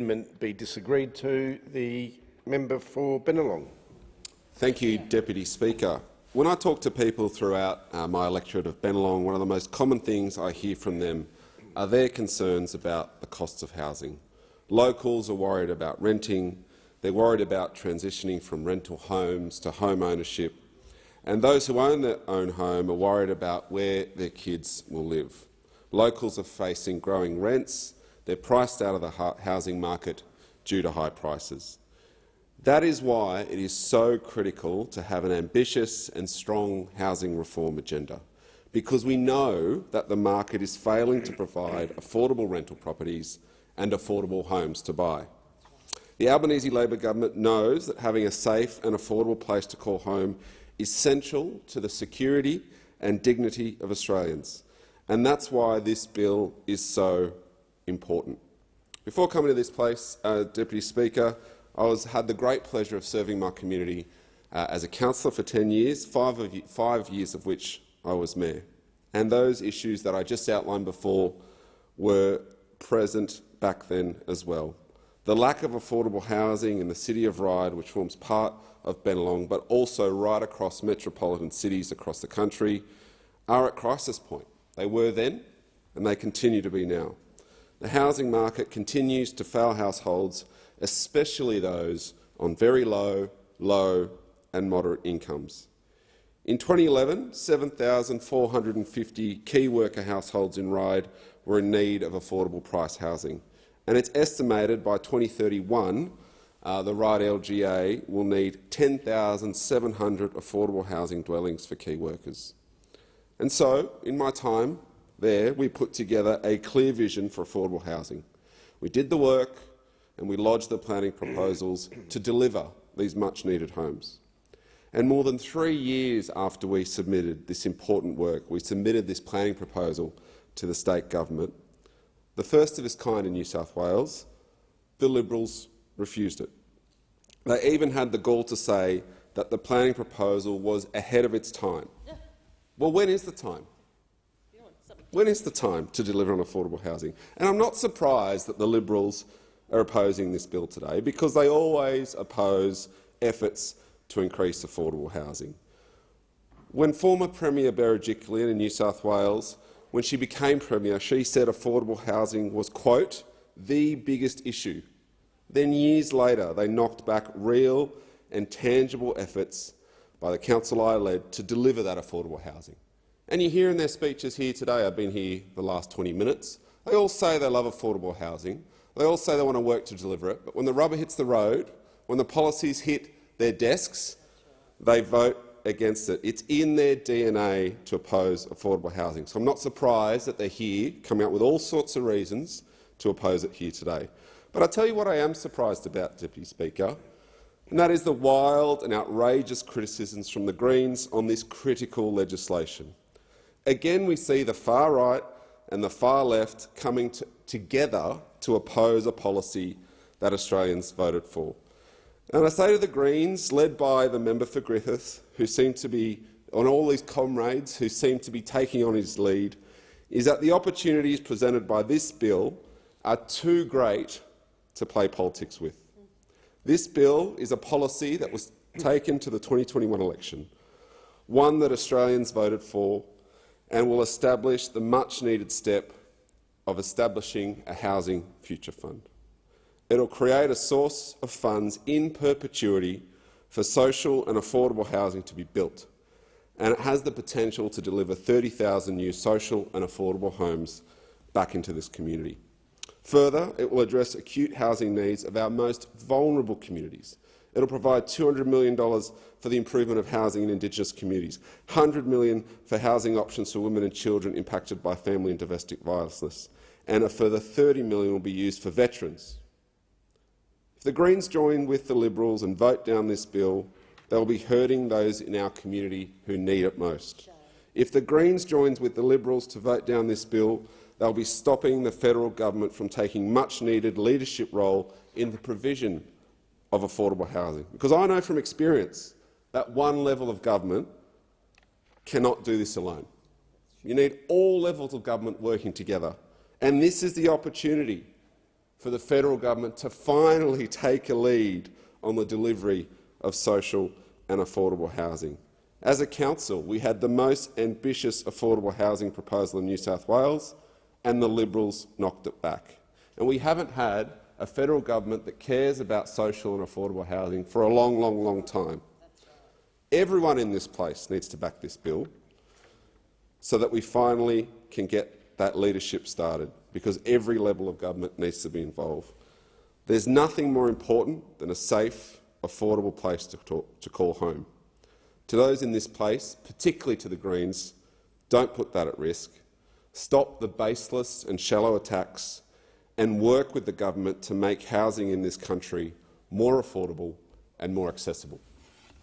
amendment be disagreed to. The member for Bennelong. Thank you, Deputy Speaker. When I talk to people throughout my electorate of Bennelong, one of the most common things I hear from them are their concerns about the costs of housing. Locals are worried about renting, they're worried about transitioning from rental homes to home ownership, and those who own their own home are worried about where their kids will live. Locals are facing growing rents. They're priced out of the housing market due to high prices. That is why it is so critical to have an ambitious and strong housing reform agenda, because we know that the market is failing to provide affordable rental properties and affordable homes to buy. The Albanese Labor government knows that having a safe and affordable place to call home is essential to the security and dignity of Australians, and that's why this bill is so important. Before coming to this place, Deputy Speaker, I had the great pleasure of serving my community as a councillor for 10 years, 5 years of which I was mayor. And those issues that I just outlined before were present back then as well. The lack of affordable housing in the city of Ryde, which forms part of Bennelong, but also right across metropolitan cities across the country, are at crisis point. They were then, and they continue to be now. The housing market continues to fail households, especially those on very low, and moderate incomes. In 2011, 7,450 key worker households in Ryde were in need of affordable price housing, and it's estimated by 2031 the Ryde LGA will need 10,700 affordable housing dwellings for key workers. And so, in my time there, we put together a clear vision for affordable housing. We did the work and we lodged the planning proposals to deliver these much-needed homes. And more than 3 years after we submitted this important work, we submitted this planning proposal to the state government, the first of its kind in New South Wales, the Liberals refused it. They even had the gall to say that the planning proposal was ahead of its time. Well, when is the time? When is the time to deliver on affordable housing? And I'm not surprised that the Liberals are opposing this bill today, because they always oppose efforts to increase affordable housing. When former Premier Berejiklian in New South Wales, when she became Premier, she said affordable housing was, quote, the biggest issue. Then years later, they knocked back real and tangible efforts by the council I led to deliver that affordable housing. And you hear in their speeches here today, I've been here the last 20 minutes, they all say they love affordable housing, they all say they want to work to deliver it, but when the rubber hits the road, when the policies hit their desks, they vote against it. It's in their DNA to oppose affordable housing. So I'm not surprised that they're here, coming up with all sorts of reasons to oppose it here today. But I'll tell you what I am surprised about, Deputy Speaker, and that is the wild and outrageous criticisms from the Greens on this critical legislation. Again, we see the far right and the far left coming together to oppose a policy that Australians voted for. And I say to the Greens, led by the member for Griffith, who seem to be, on all these comrades who seem to be taking on his lead, is that the opportunities presented by this bill are too great to play politics with. This bill is a policy that was taken to the 2021 election, one that Australians voted for, and will establish the much-needed step of establishing a housing future fund. It will create a source of funds in perpetuity for social and affordable housing to be built, and it has the potential to deliver 30,000 new social and affordable homes back into this community. Further, it will address acute housing needs of our most vulnerable communities. It will provide $200 million for the improvement of housing in Indigenous communities, $100 million for housing options for women and children impacted by family and domestic violence, and a further $30 million will be used for veterans. If the Greens join with the Liberals and vote down this bill, they will be hurting those in our community who need it most. If the Greens join with the Liberals to vote down this bill, they will be stopping the federal government from taking much-needed leadership role in the provision of affordable housing. Because I know from experience that one level of government cannot do this alone. You need all levels of government working together. And this is the opportunity for the federal government to finally take a lead on the delivery of social and affordable housing. As a council, we had the most ambitious affordable housing proposal in New South Wales, and the Liberals knocked it back. And we haven't had a federal government that cares about social and affordable housing for a long, long, long time. Everyone in this place needs to back this bill so that we finally can get that leadership started, because every level of government needs to be involved. There's nothing more important than a safe, affordable place to call home. To those in this place, particularly to the Greens, don't put that at risk. Stop the baseless and shallow attacks and work with the government to make housing in this country more affordable and more accessible.